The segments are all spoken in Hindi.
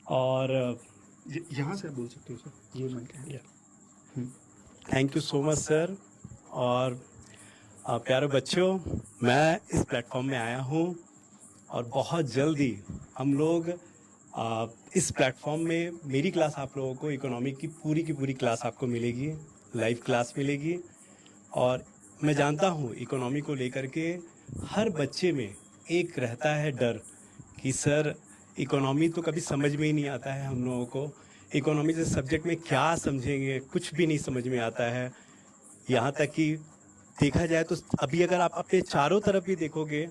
और यहाँ से बोल सकते हो सर, ये माइक है। Thank you so much sir. और प्यारे बच्चों, मैं इस प्लेटफॉर्म में आया हूँ और बहुत जल्दी हम लोग इस प्लेटफॉर्म में मेरी क्लास आप लोगों को इकोनॉमी की पूरी क्लास आपको मिलेगी, लाइव क्लास मिलेगी। और मैं जानता हूँ इकोनॉमी को लेकर के हर बच्चे में एक रहता है डर कि सर इकोनॉमी तो कभी समझ में ही नहीं आता है हम लोगों को, इकोनॉमी से सब्जेक्ट में क्या समझेंगे, कुछ भी नहीं समझ में आता है। यहाँ तक कि देखा जाए तो अभी अगर आप अपने चारों तरफ भी देखोगे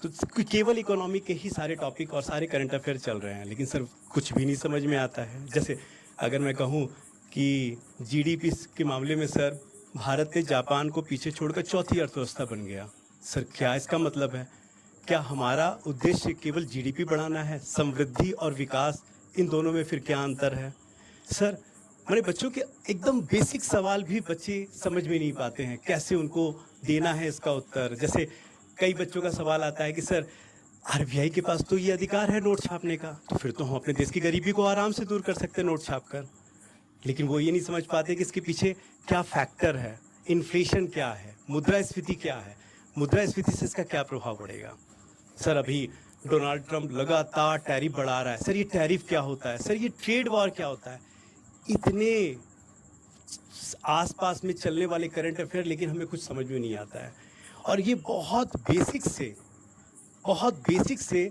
तो केवल इकोनॉमी के ही सारे टॉपिक और सारे करंट अफेयर चल रहे हैं, लेकिन सर कुछ भी नहीं समझ में आता है। जैसे अगर मैं कहूँ कि जीडीपी के मामले में सर भारत ने जापान को पीछे छोड़कर चौथी अर्थव्यवस्था बन गया। सर क्या इसका मतलब है? क्या हमारा उद्देश्य केवल जीडीपी बढ़ाना है? समृद्धि और विकास, इन दोनों में फिर क्या अंतर है? सर हमारे बच्चों के एकदम बेसिक सवाल भी बच्चे समझ में नहीं पाते हैं, कैसे उनको देना है इसका उत्तर। जैसे कई बच्चों का सवाल आता है कि सर आरबीआई के पास तो ये अधिकार है नोट छापने का, तो फिर तो हम अपने देश की गरीबी को आराम से दूर कर सकते हैं नोट छाप कर। लेकिन वो ये नहीं समझ पाते कि इसके पीछे क्या फैक्टर है, इन्फ्लेशन क्या है, मुद्रास्फीति क्या है, मुद्रास्फीति से इसका क्या प्रभाव पड़ेगा। सर अभी डोनाल्ड ट्रंप लगातार टैरिफ बढ़ा रहा है, सर ये टैरिफ क्या होता है, सर ये ट्रेड वॉर क्या होता है। इतने आसपास में चलने वाले करंट अफेयर, लेकिन हमें कुछ समझ में नहीं आता है। और ये बहुत बेसिक से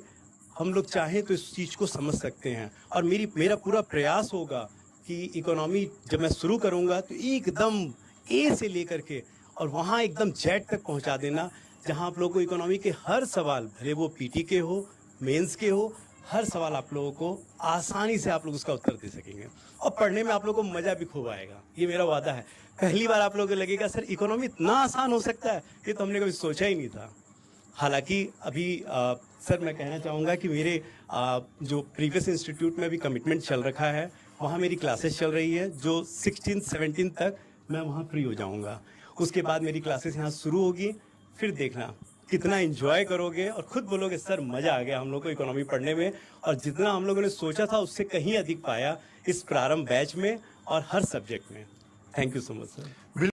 हम लोग चाहें तो इस चीज़ को समझ सकते हैं। और मेरा पूरा प्रयास होगा कि इकोनॉमी जब मैं शुरू करूंगा तो एकदम ए से लेकर के और वहाँ एकदम जेड तक पहुँचा देना, जहाँ आप लोगों को इकोनॉमी के हर सवाल, भले वो पीटी के हो, मेंस के हो, हर सवाल आप लोगों को आसानी से आप लोग उसका उत्तर दे सकेंगे और पढ़ने में आप लोगों को मज़ा भी खूब आएगा। ये मेरा वादा है। पहली बार आप लोगों को लगेगा सर इकोनॉमी इतना आसान हो सकता है, ये तो हमने कभी सोचा ही नहीं था। हालांकि अभी सर मैं कहना चाहूँगा कि मेरे जो प्रीवियस इंस्टीट्यूट में अभी कमिटमेंट चल रखा है, वहाँ मेरी क्लासेस चल रही है जो 16-17 तक मैं वहाँ फ्री हो जाऊँगा। उसके बाद मेरी क्लासेस यहाँ शुरू होगी, फिर देखना कितना एंजॉय करोगे और खुद बोलोगे सर मज़ा आ गया हम लोग को इकोनॉमी पढ़ने में, और जितना हम लोगों ने सोचा था उससे कहीं अधिक पाया इस प्रारंभ बैच में और हर सब्जेक्ट में। Thank you so much sir.